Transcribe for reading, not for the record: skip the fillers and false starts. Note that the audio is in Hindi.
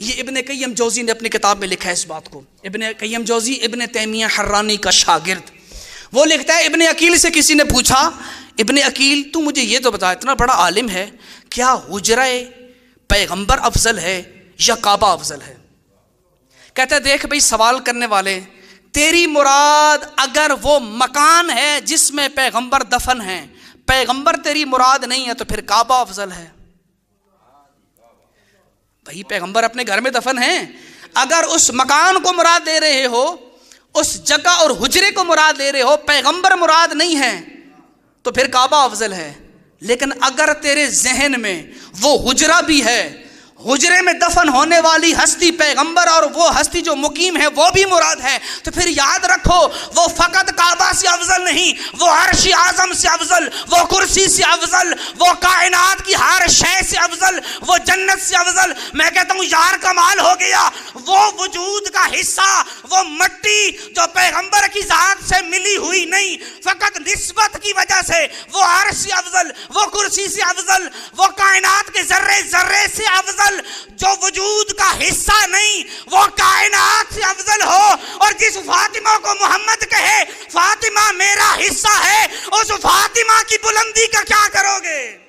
ये इब्ने क़य्यम जौज़ी ने अपनी किताब में लिखा है इस बात को। इब्ने क़य्यम जौज़ी इब्ने तैमिया हर्रानी का शागिर्द, वो लिखता है इब्ने अकील से किसी ने पूछा, इब्ने अकील तू मुझे ये तो बता, इतना बड़ा आलिम है, क्या हुजरा पैगंबर अफजल है या काबा अफजल है? कहता है देख भाई सवाल करने वाले, तेरी मुराद अगर वो मकान है जिसमें पैगंबर दफन है, पैगंबर तेरी मुराद नहीं है, तो फिर काबा अफजल है। भाई पैगंबर अपने घर में दफन है, अगर उस मकान को मुराद दे रहे हो, उस जगह और हुजरे को मुराद दे रहे हो, पैगंबर मुराद नहीं है, तो फिर काबा अफजल है। लेकिन अगर तेरे जहन में वो हुजरा भी है, हुजरे में दफन होने वाली हस्ती पैगंबर और वो हस्ती जो मुकीम है वो भी मुराद है, तो फिर याद रखो वो फकत काबा से अफजल नहीं, वो अर्श आज़म से अफजल, वो कुर्सी से अफजल, वो कायनात की हर शय से अफजल, वो जन्नत से अफजल। मैं कहता हूँ यार कमाल हो गया, वो वजूद का हिस्सा, वो मट्टी जो पैगंबर की जात से मिली हुई नहीं, फकत निस्बत की वजह से वो अर्श से अफजल, वो कुर्सी से अफजल, वो कायनात के जर्रे जर्रे से अफजल, जो वजूद का हिस्सा नहीं, वो कायनात से अफजल हो। और जिस फातिमा को मोहम्मद कहे फातिमा मेरा हिस्सा है, उस फातिमा की बुलंदी का क्या करोगे?